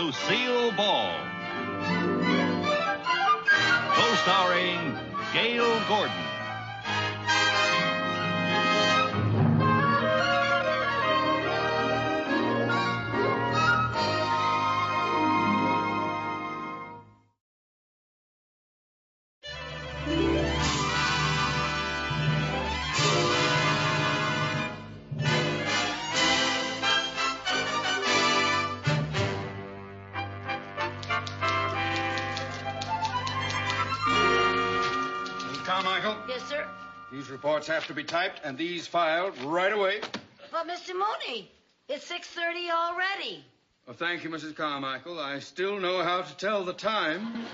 Lucille Ball. Co-starring Gale Gordon. Carmichael? Yes, sir? These reports have to be typed and these filed right away. But, Mr. Mooney, it's 6:30 already. Well, thank you, Mrs. Carmichael. I still know how to tell the time.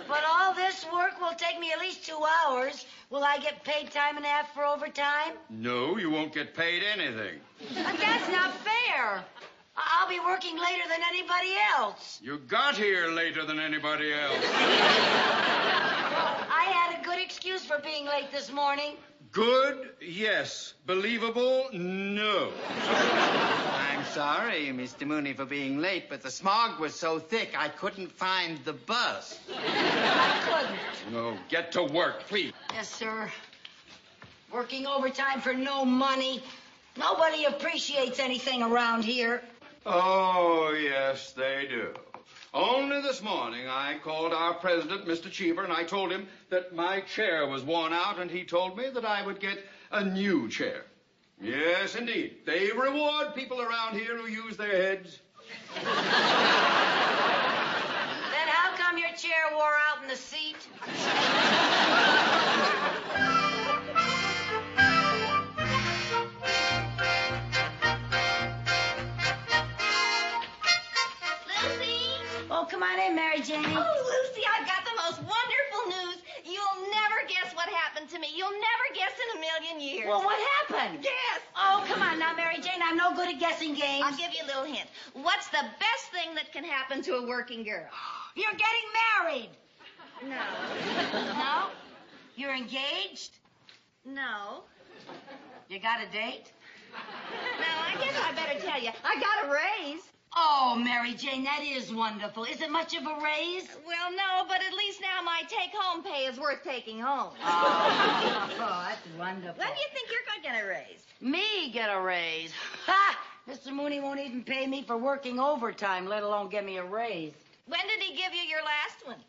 But all this work will take me at least 2 hours. Will I get paid time and a half for overtime? No, you won't get paid anything. But that's not fair. I'll be working later than anybody else. You got here later than anybody else. I had a good excuse for being late this morning. Good, yes. Believable, no. I'm sorry, Mr. Mooney, for being late, but the smog was so thick I couldn't find the bus. I couldn't. No, get to work, please. Yes, sir. Working overtime for no money. Nobody appreciates anything around here. Oh, yes, they do. Only this morning I called our president, Mr. Cheever, and I told him that my chair was worn out, and he told me that I would get a new chair. Yes, indeed. They reward people around here who use their heads. Then how come your chair wore out in the seat? Oh, come on in, Mary Jane. Oh, Lucy, I've got the most wonderful news. You'll never guess what happened to me. You'll never guess in a million years. Well, what happened? Guess. Oh, come on now, Mary Jane. I'm no good at guessing games. I'll give you a little hint. What's the best thing that can happen to a working girl? You're getting married. No. No? You're engaged? No. You got a date? No, I guess I better tell you. I got a raise. Oh, Mary Jane, that is wonderful. Is it much of a raise? Well, no, but at least now my take-home pay is worth taking home. Oh, that's wonderful. When do you think you're going to get a raise? Me get a raise? Ha! Mr. Mooney won't even pay me for working overtime, let alone give me a raise. When did he give you your last one?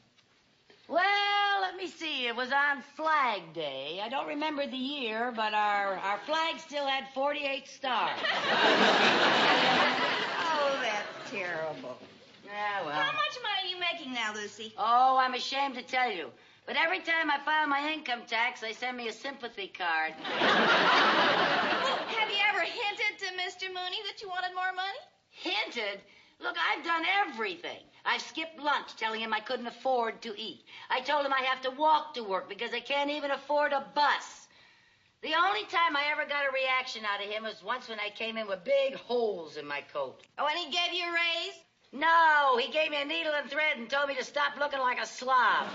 Well, let me see. It was on Flag Day. I don't remember the year, but our flag still had 48 stars. Oh, that's terrible. Yeah, well. How much money are you making now, Lucy? Oh, I'm ashamed to tell you. But every time I file my income tax, they send me a sympathy card. Have you ever hinted to Mr. Mooney that you wanted more money? Hinted? Look, I've done everything. I've skipped lunch telling him I couldn't afford to eat. I told him I have to walk to work because I can't even afford a bus. The only time I ever got a reaction out of him was once when I came in with big holes in my coat. Oh, and he gave you a raise? No, he gave me a needle and thread and told me to stop looking like a slob.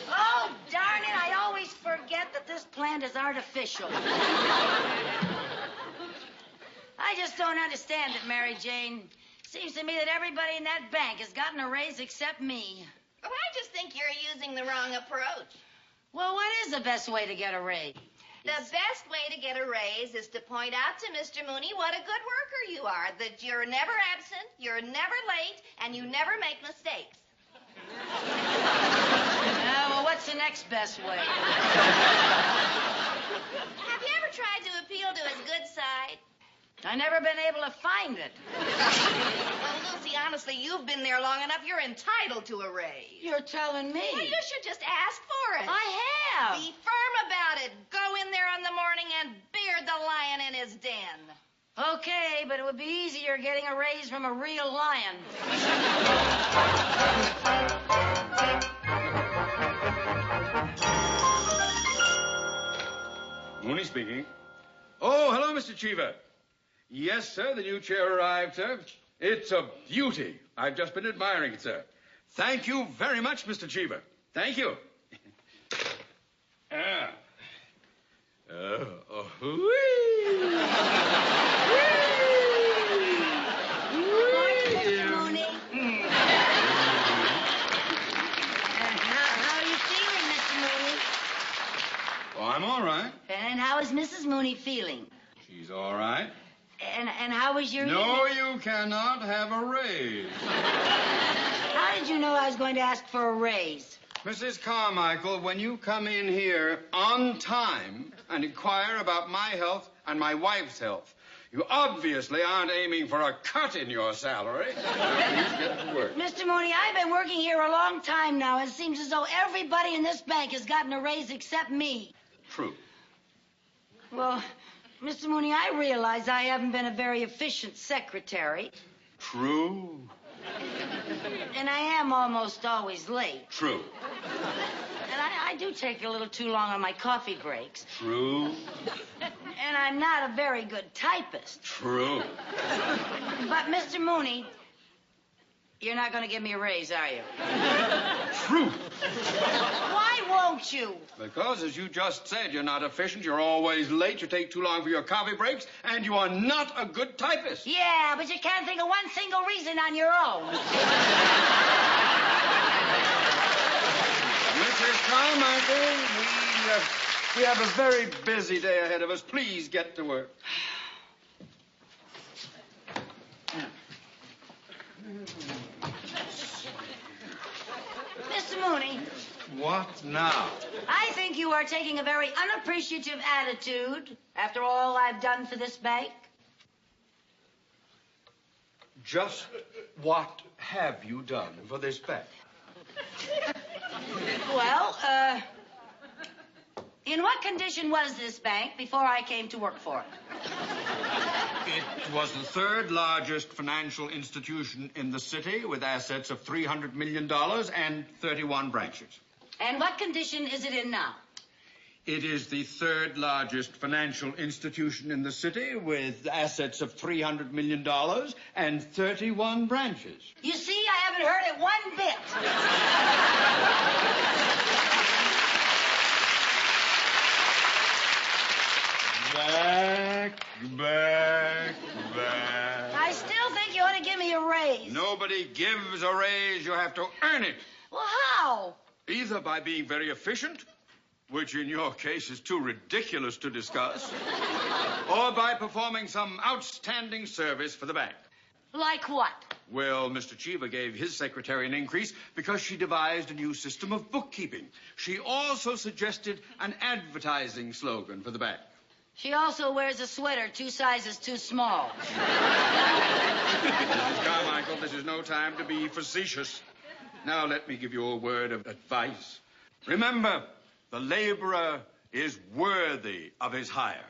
Oh, darn it, I always forget that this plant is artificial. I just don't understand it, Mary Jane. Seems to me that everybody in that bank has gotten a raise except me. Well, I just think you're using the wrong approach. Well, what is the best way to get a raise? The best way to get a raise is to point out to Mr. Mooney what a good worker you are, that you're never absent, you're never late, and you never make mistakes. Well, what's the next best way? Have you ever tried to appeal to his good side? I've never been able to find it. Well, Lucy, honestly, you've been there long enough. You're entitled to a raise. You're telling me. Well, you should just ask for it. I have. Be firm about it. Go in there in the morning and beard the lion in his den. Okay, but it would be easier getting a raise from a real lion. Mooney speaking. Oh, hello, Mr. Cheever. Yes, sir, the new chair arrived, sir. It's a beauty. I've just been admiring it, sir. Thank you very much, Mr. Cheever. Thank you. Whee! Whee! And how is Mrs. Mooney feeling? She's all right. And how was your... No, you cannot have a raise. How did you know I was going to ask for a raise? Mrs. Carmichael, when you come in here on time and inquire about my health and my wife's health, you obviously aren't aiming for a cut in your salary. Please get to work. Mr. Mooney, I've been working here a long time now. It seems as though everybody in this bank has gotten a raise except me. True. Well, Mr. Mooney, I realize I haven't been a very efficient secretary. True. And I am almost always late. True. And I do take a little too long on my coffee breaks. True. And I'm not a very good typist. True. But, Mr. Mooney, you're not going to give me a raise, are you? True. Why won't you? Because, as you just said, you're not efficient, you're always late, you take too long for your coffee breaks, and you are not a good typist. Yeah, but you can't think of one single reason on your own. Mrs. Carmichael, we have a very busy day ahead of us. Please get to work. Mr. Mooney. What now? I think you are taking a very unappreciative attitude after all I've done for this bank. Just what have you done for this bank? Well, in what condition was this bank before I came to work for it? It was the third largest financial institution in the city with assets of $300 million and 31 branches. And what condition is it in now? It is the third largest financial institution in the city with assets of $300 million and 31 branches. You see, I haven't heard it one bit. Back. I still think you ought to give me a raise. Nobody gives a raise. You have to earn it. Well, how? Either by being very efficient, which in your case is too ridiculous to discuss, or by performing some outstanding service for the bank. Like what? Well, Mr. Cheever gave his secretary an increase because she devised a new system of bookkeeping. She also suggested an advertising slogan for the bank. She also wears a sweater 2 sizes too small. Mrs. Carmichael, this is no time to be facetious. Now let me give you a word of advice. Remember, the laborer is worthy of his hire.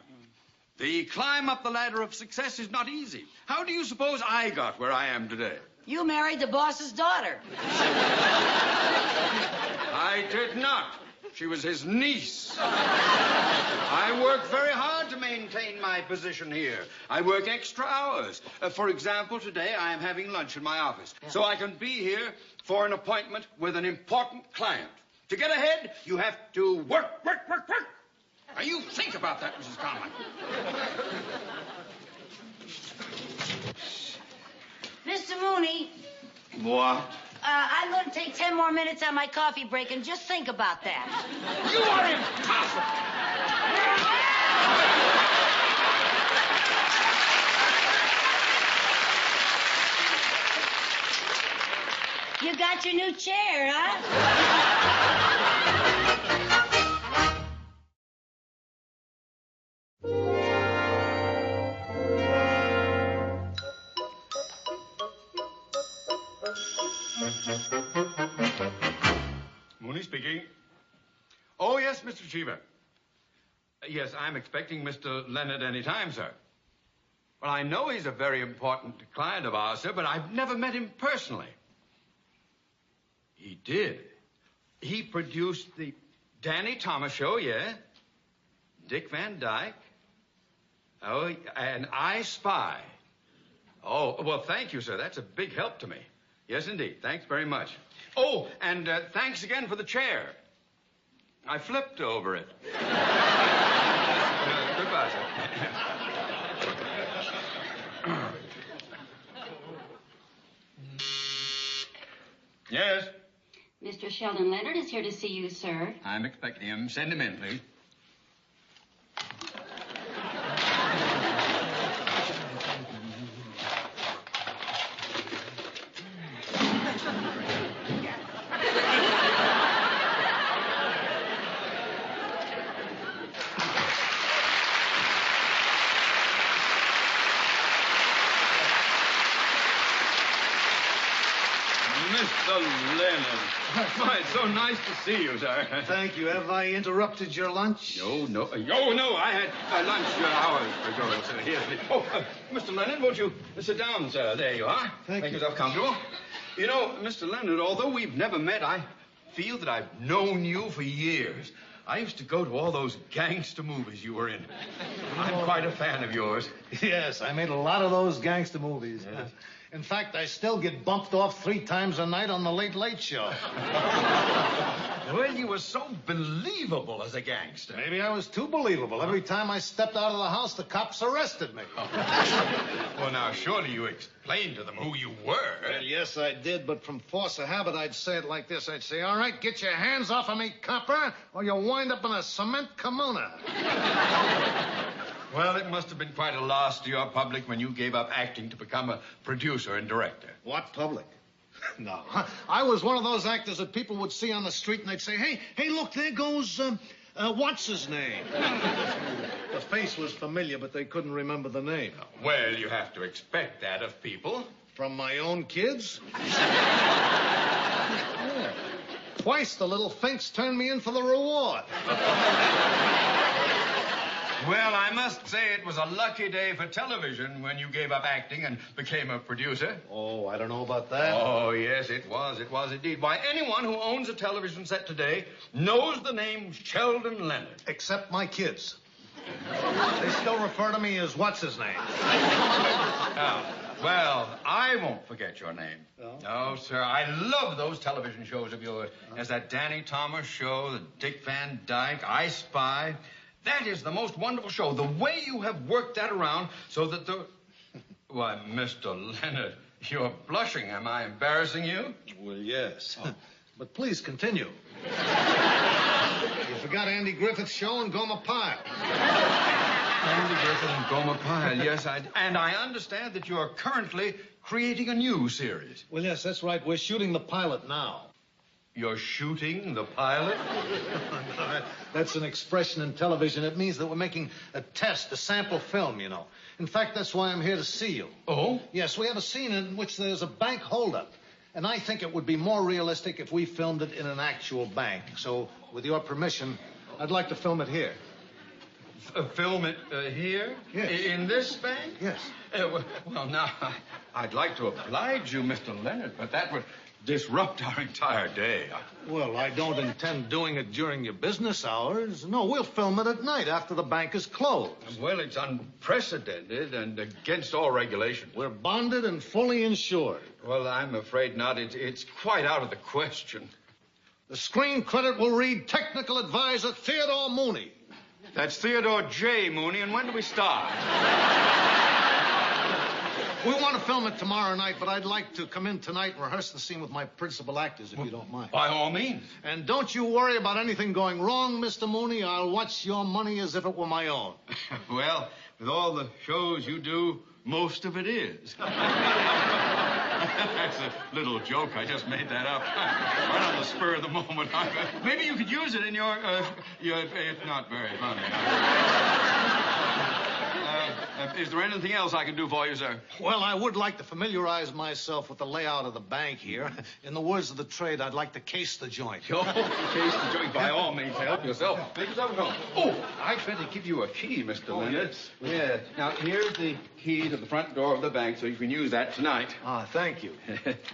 The climb up the ladder of success is not easy. How do you suppose I got where I am today? You married the boss's daughter. I did not. She was his niece. I work very hard to maintain my position here. I work extra hours. For example, today I am having lunch in my office, so I can be here for an appointment with an important client. To get ahead, you have to work. Now, you think about that, Mrs. Carmichael. Mr. Mooney. What? I'm going to take 10 more minutes on my coffee break and just think about that. You are impossible! You got your new chair, huh? Mooney speaking. Oh, yes, Mr. Cheever. Yes, I'm expecting Mr. Leonard any time, sir. Well, I know he's a very important client of ours, sir, but I've never met him personally. He did. He produced the Danny Thomas Show, yeah? Dick Van Dyke. Oh, and I Spy. Oh, well, thank you, sir. That's a big help to me. Yes, indeed. Thanks very much. Oh, and thanks again for the chair. I flipped over it. Goodbye, sir. Yes? Mr. Sheldon Leonard is here to see you, sir. I'm expecting him. Send him in, please. Mr. Leonard. My, it's so nice to see you, sir. Thank you. Have I interrupted your lunch? No. No, I had lunch hours ago, sir. Here, please. Mr. Leonard, won't you sit down, sir? There you are. Thank you. Make yourself comfortable. You know, Mr. Leonard, although we've never met, I feel that I've known you for years. I used to go to all those gangster movies you were in. I'm quite a fan of yours. Yes, I made a lot of those gangster movies. Yes. In fact, I still get bumped off 3 times a night on the Late Late Show. Well, you were so believable as a gangster. Maybe I was too believable. Every time I stepped out of the house, the cops arrested me. Well, now, surely you explained to them who you were. Well, yes, I did, but from force of habit, I'd say it like this. I'd say, all right, get your hands off of me, copper, or you'll wind up in a cement kimona. Well, it must have been quite a loss to your public when you gave up acting to become a producer and director. What public? No. I was one of those actors that people would see on the street and they'd say, hey, look, there goes, what's his name? The face was familiar, but they couldn't remember the name. Well, you have to expect that of people. From my own kids? Yeah. Twice the little finks turned me in for the reward. Well, I must say it was a lucky day for television when you gave up acting and became a producer. Oh, I don't know about that. Oh, yes, it was. It was indeed. Why, anyone who owns a television set today knows the name Sheldon Leonard. Except my kids. They still refer to me as what's his name. Well, I won't forget your name. No? No, sir. I love those television shows of yours. There's that Danny Thomas show, the Dick Van Dyke, I Spy. That is the most wonderful show. The way you have worked that around so that the... Why, Mr. Leonard, you're blushing. Am I embarrassing you? Well, yes. But please continue. You forgot Andy Griffith's show and Gomer Pyle. Andy Griffith and Gomer Pyle, yes. And I understand that you are currently creating a new series. Well, yes, that's right. We're shooting the pilot now. You're shooting the pilot? That's an expression in television. It means that we're making a test, a sample film, you know. In fact, that's why I'm here to see you. Oh? Yes, we have a scene in which there's a bank holdup. And I think it would be more realistic if we filmed it in an actual bank. So, with your permission, I'd like to film it here. Film it here? Yes. In this bank? Yes. Well, now, I'd like to oblige you, Mr. Leonard, but that would disrupt our entire day. Well, I don't intend doing it during your business hours. No, we'll film it at night after the bank is closed. Well, it's unprecedented and against all regulation. We're bonded and fully insured. Well, I'm afraid not. It's quite out of the question. The screen credit will read Technical Advisor Theodore Mooney. That's Theodore J. Mooney, and when do we start? We want to film it tomorrow night, but I'd like to come in tonight and rehearse the scene with my principal actors, if you don't mind. By all means. And don't you worry about anything going wrong, Mr. Mooney. I'll watch your money as if it were my own. Well, with all the shows you do, most of it is. That's a little joke. I just made that up. Right on the spur of the moment. Maybe you could use it in your it's not very funny. Is there anything else I can do for you, sir? Well, I would like to familiarize myself with the layout of the bank here. In the words of the trade, I'd like to case the joint. Oh, case the joint. By all means, help yourself. Make yourself at home. Oh, I tried to give you a key, Mr. Leonard. Yes. Yeah. Now, here's the key to the front door of the bank, so you can use that tonight. Ah, thank you.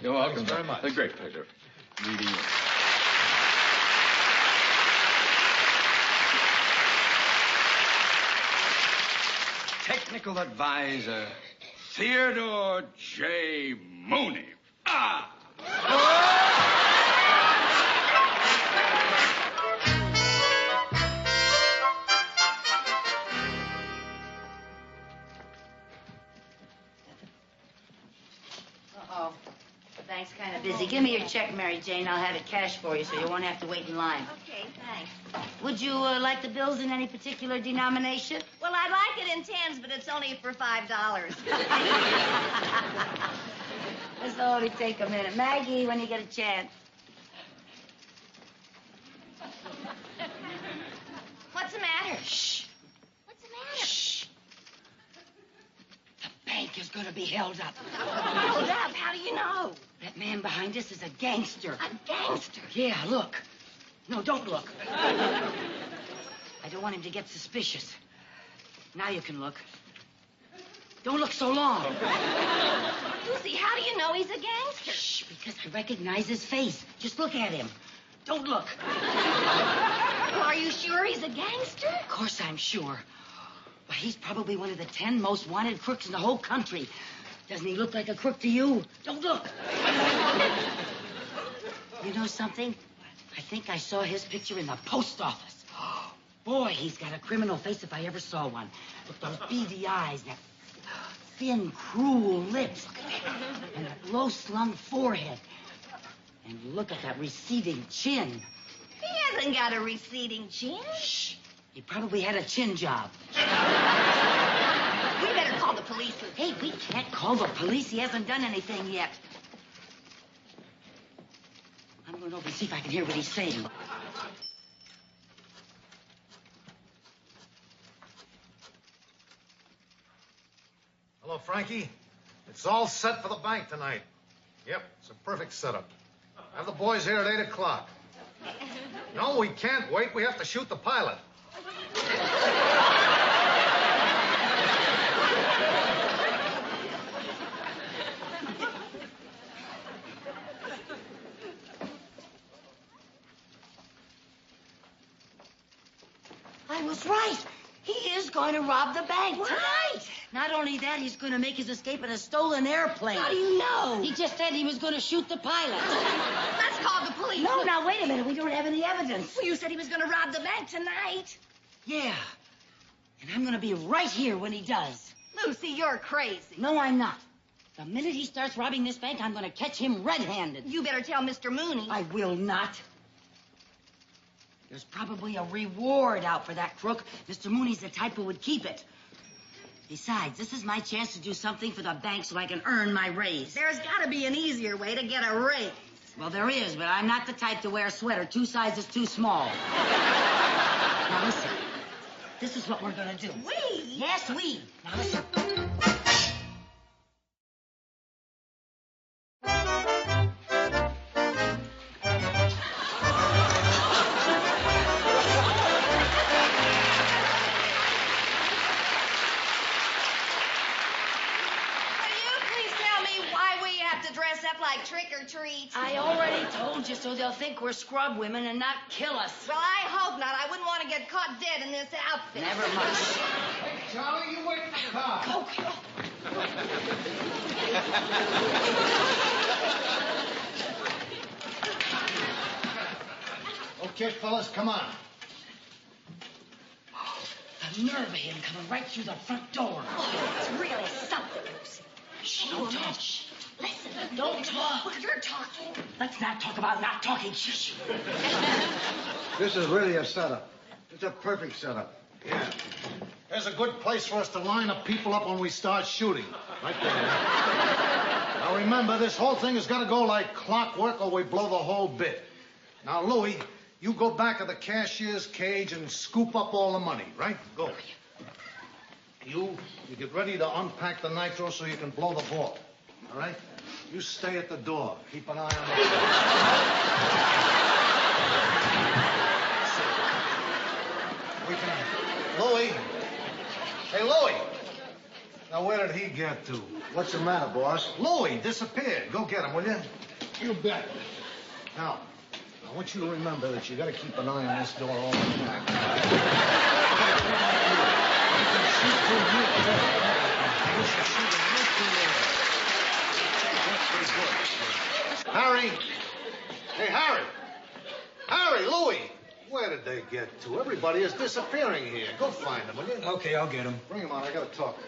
You're welcome. Thanks very much. A great pleasure meeting you. Technical advisor, Theodore J. Mooney. Ah! Uh-oh. The bank's kind of busy. Give me your check, Mary Jane. I'll have it cashed for you so you won't have to wait in line. Okay, thanks. Would you like the bills in any particular denomination? Well, I'd like it in tens, but it's only for $5. This'll only take a minute. Maggie, when you get a chance. What's the matter? Shh. What's the matter? Shh. The bank is going to be held up. Held up? How do you know? That man behind us is a gangster. A gangster? Yeah, look. No, don't look. I don't want him to get suspicious. Now you can look. Don't look so long. Lucy, how do you know he's a gangster? Shh, because I recognize his face. Just look at him. Don't look. Well, are you sure he's a gangster? Of course I'm sure. But he's probably one of the 10 most wanted crooks in the whole country. Doesn't he look like a crook to you? Don't look. You know something? I think I saw his picture in the post office. Boy, he's got a criminal face if I ever saw one. With those beady eyes, that thin, cruel lips, and that low-slung forehead. And look at that receding chin. He hasn't got a receding chin. Shh. He probably had a chin job. We better call the police. Hey, we can't call the police. He hasn't done anything yet. I'm going over and see if I can hear what he's saying. Hello, Frankie. It's all set for the bank tonight. Yep, it's a perfect setup. Have the boys here at 8 o'clock. No, we can't wait. We have to shoot the pilot. I was right. He is going to rob the bank tonight. Not only that, he's going to make his escape in a stolen airplane. How do you know? He just said he was going to shoot the pilot. Let's call the police. No, now, wait a minute. We don't have any evidence. Well, you said he was going to rob the bank tonight. Yeah. And I'm going to be right here when he does. Lucy, you're crazy. No, I'm not. The minute he starts robbing this bank, I'm going to catch him red-handed. You better tell Mr. Mooney. I will not. There's probably a reward out for that crook. Mr. Mooney's the type who would keep it. Besides, this is my chance to do something for the bank so I can earn my raise. There's got to be an easier way to get a raise. Well, there is, but I'm not the type to wear a sweater 2 sizes too small. Now, listen. This is what we're going to do. We? Yes, we. Now, listen. Like trick-or-treats. I already told you, so they'll think we're scrub women and not kill us. Well, I hope not. I wouldn't want to get caught dead in this outfit. Never much. Hey, Charlie, you wait for the car. Go. Okay, fellas, come on. The nerve of him coming right through the front door. Oh, it's really something, Lucy. Shh, don't talk. Listen. Don't talk. Well, you're talking. Let's not talk about not talking. Shh. This is really a setup. It's a perfect setup. Yeah. There's a good place for us to line up people up when we start shooting. Right there. Now, remember, this whole thing has got to go like clockwork or we blow the whole bit. Now, Louie, you go back of the cashier's cage and scoop up all the money, right? Go. You get ready to unpack the nitro so you can blow the vault. All right? You stay at the door. Keep an eye on the We can... Louie. Hey, Louie. Now, where did he get to? What's the matter, boss? Louie disappeared. Go get him, will you? You bet. Now, I want you to remember that you got to keep an eye on this door all the time. You can shoot through here. You should shoot right through there. That's pretty good. Harry. Hey, Harry. Harry, Louie. Where did they get to? Everybody is disappearing here. Go find them, will you? Okay, I'll get him. Bring them on. I got to talk.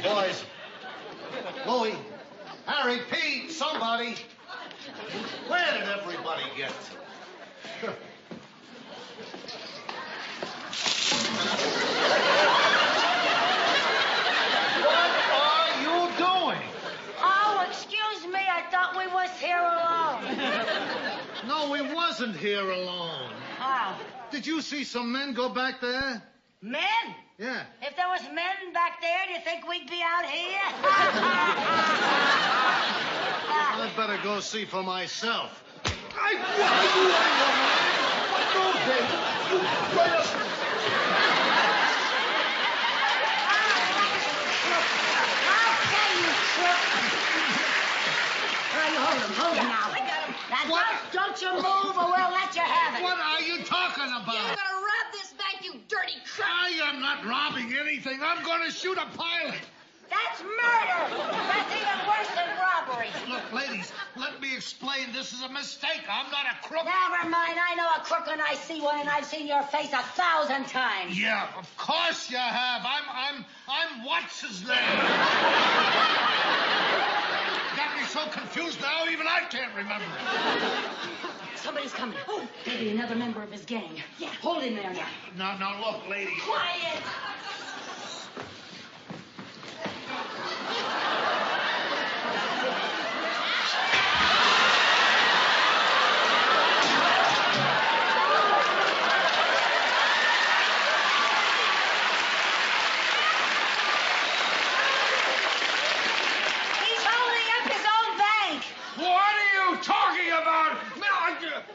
Boys. Louie. Harry, Pete, somebody. Where did everybody get to? What are you doing? Oh, excuse me. I thought thought we was here alone. No, we wasn't here alone. Oh. Did you see some men go back there? Men? Yeah. If there was men back there, do you think we'd be out here? I'd better go see for myself. Hold him now. Now, don't you move or we'll let you have it. What are you talking about? You're gonna rob this bank, you dirty crook. I am not robbing anything. I'm going to shoot a pilot. That's murder. That's even worse than robbery. Look, ladies, let me explain. This is a mistake. I'm not a crook. Never mind. I know a crook when I see one, and I've seen your face 1,000 times. Yeah, of course you have. I'm what's his name? Got me so confused now, even I can't remember. Somebody's coming. Oh, maybe another member of his gang. Yeah, hold him there now. No, look, ladies. Quiet.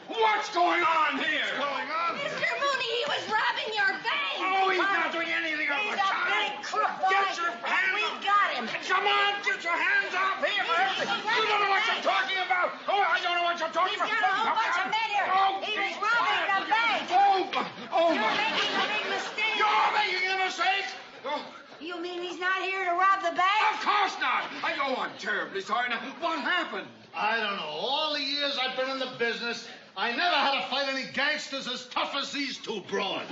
What's going on here? What's going on? Mr. Mooney, he was robbing your bank. Oh, he's not doing anything of He's the a kind. big crook, boy. Get your hands We up. got him. Come on, get your hands off here. You don't know what you're talking about. Oh, I don't know what you're talking He's about. got a whole bunch of men here. Oh, He was robbing the bank. Oh, You're making a big mistake. You're making a mistake. Oh, You mean he's not here to rob the bank? of course not. I'm terribly sorry. Now, what happened? I don't know. All the years I've been in the business, I never had to fight any gangsters as tough as these two broads.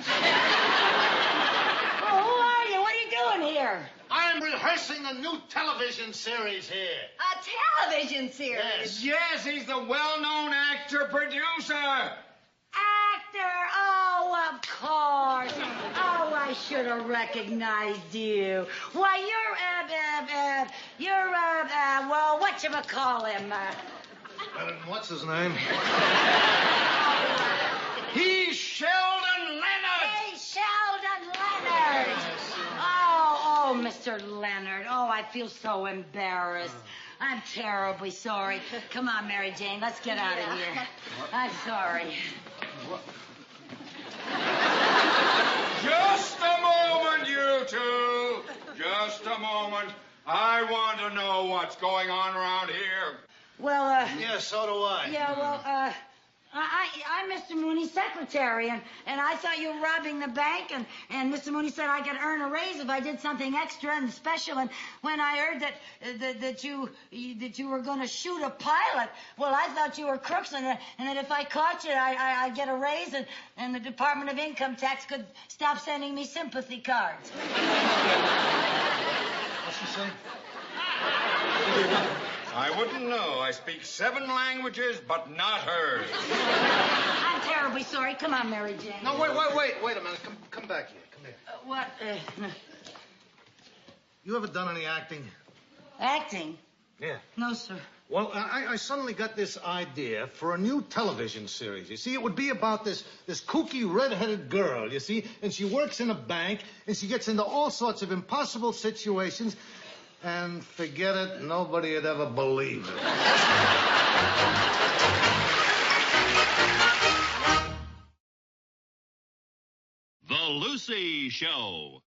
Oh, who are you? What are you doing here? I'm rehearsing a new television series here. A television series. Yes, he's the well-known actor-producer. Actor. Oh, of course. Oh, I should have recognized you. Why, well, whatchamacallhim? What's his name? He's Sheldon Leonard. Hey, Sheldon Leonard. Oh, Mr. Leonard. Oh, I feel so embarrassed. I'm terribly sorry. Come on, Mary Jane, let's get out of here. I'm sorry. Just a moment, you two. Just a moment. I want to know what's going on around here. Well, Yeah, so do I. yeah, well, I'm Mr. Mooney's secretary, and I thought you were robbing the bank, and Mr. Mooney said I could earn a raise if I did something extra and special, and when I heard that you were going to shoot a pilot, well, I thought you were crooks, and that if I caught you, I'd get a raise, and the Department of Income Tax could stop sending me sympathy cards. What's she say? I wouldn't know. I speak 7 languages, but not hers. I'm terribly sorry. Come on, Mary Jane. No, wait a minute. Come back here. Come here. What? You ever done any acting? Acting? Yeah. No, sir. Well, I suddenly got this idea for a new television series. You see, it would be about this kooky red-headed girl, you see, and she works in a bank, and she gets into all sorts of impossible situations, and forget it, nobody would ever believe it. The Lucy Show.